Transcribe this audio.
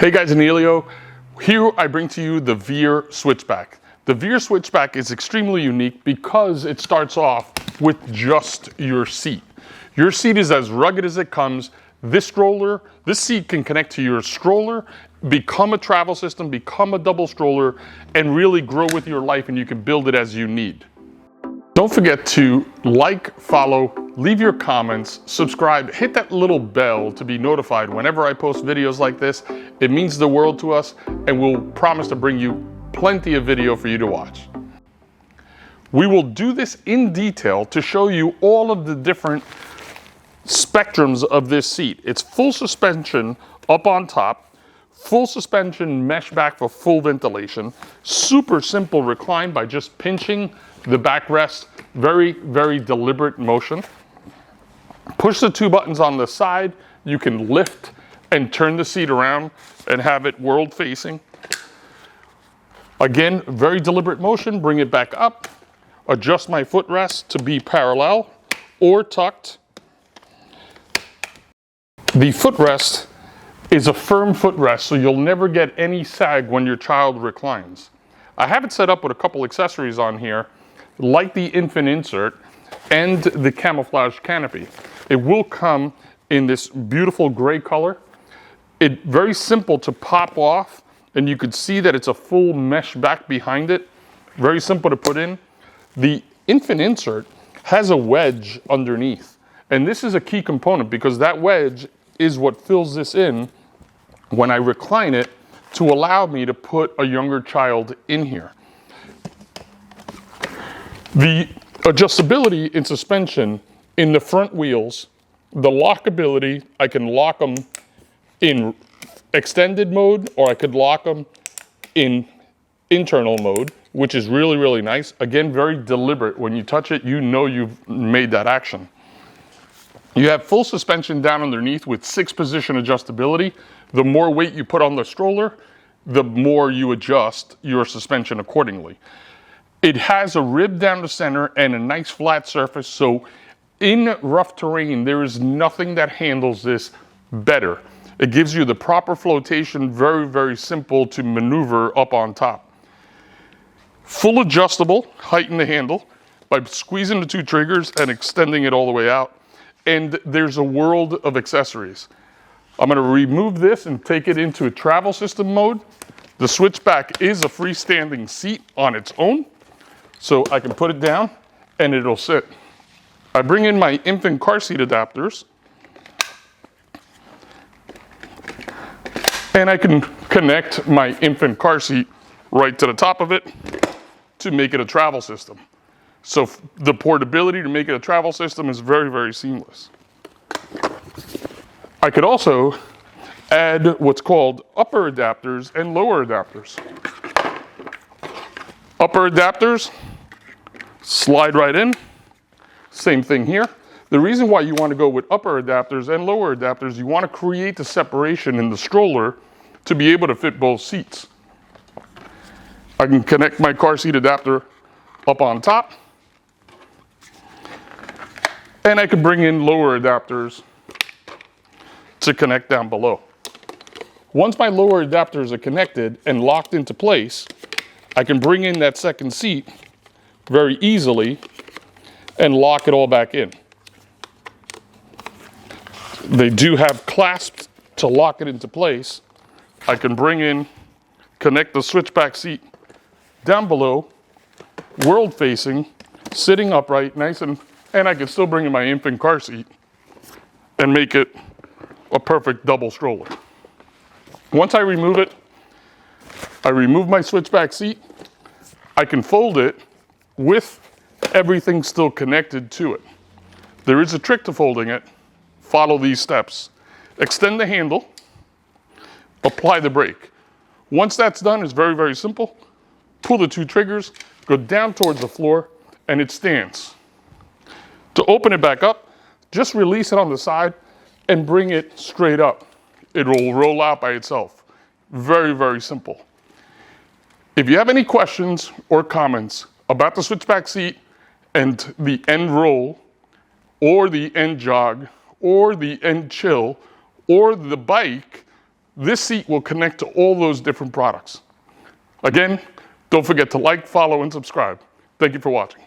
Hey guys, Anelio. Here I bring to you the Veer Switchback. The Veer Switchback is extremely unique because it starts off with just your seat. Your seat is as rugged as it comes. This seat can connect to your stroller, become a travel system, become a double stroller, and really grow with your life, and you can build it as you need. Don't forget to like, follow, leave your comments, subscribe, hit that little bell to be notified whenever I post videos like this. It means the world to us, and we'll promise to bring you plenty of video for you to watch. We will do this in detail to show you all of the different spectrums of this seat. It's full suspension up on top, full suspension mesh back for full ventilation, super simple recline by just pinching the backrest, very, very deliberate motion. Push the two buttons on the side. You can lift and turn the seat around and have it world facing. Again, very deliberate motion. Bring it back up. Adjust my footrest to be parallel or tucked. The footrest is a firm footrest, so you'll never get any sag when your child reclines. I have it set up with a couple accessories on here, like the infant insert and the camouflage canopy. It will come in this beautiful gray color. It's very simple to pop off, and you could see that it's a full mesh back behind it. Very simple to put in. The infant insert has a wedge underneath, and this is a key component because that wedge is what fills this in when I recline it to allow me to put a younger child in here. The adjustability in suspension in the front wheels, the lockability, I can lock them in extended mode or I could lock them in internal mode, which is really, really nice. Again, very deliberate. When you touch it, you know you've made that action. You have full suspension down underneath with 6-position adjustability. The more weight you put on the stroller, the more you adjust your suspension accordingly. It has a rib down the center and a nice flat surface, so in rough terrain, there is nothing that handles this better. It gives you the proper flotation, very, very simple to maneuver up on top. Full adjustable, heighten the handle by squeezing the two triggers and extending it all the way out. And there's a world of accessories. I'm gonna remove this and take it into a travel system mode. The Switchback is a freestanding seat on its own, so I can put it down and it'll sit. I bring in my infant car seat adapters, and I can connect my infant car seat right to the top of it to make it a travel system. So the portability to make it a travel system is very, very seamless. I could also add what's called upper adapters and lower adapters. Upper adapters slide right in. Same thing here. The reason why you want to go with upper adapters and lower adapters, you want to create the separation in the stroller to be able to fit both seats. I can connect my car seat adapter up on top, and I can bring in lower adapters to connect down below. Once my lower adapters are connected and locked into place, I can bring in that second seat very easily and lock it all back in. They do have clasps to lock it into place. I can connect the Switchback seat down below, world facing, sitting upright, nice, and I can still bring in my infant car seat and make it a perfect double stroller. Once I remove it, I remove my Switchback seat. I can fold it with everything still connected to it. There is a trick to folding it. Follow these steps. Extend the handle, apply the brake. Once that's done, it's very, very simple. Pull the two triggers, go down towards the floor, and it stands. To open it back up, just release it on the side and bring it straight up. It will roll out by itself. Very, very simple. If you have any questions or comments about the Switchback seat and the end roll, or the end jog, or the end chill, or the bike, this seat will connect to all those different products. Again, don't forget to like, follow, and subscribe. Thank you for watching.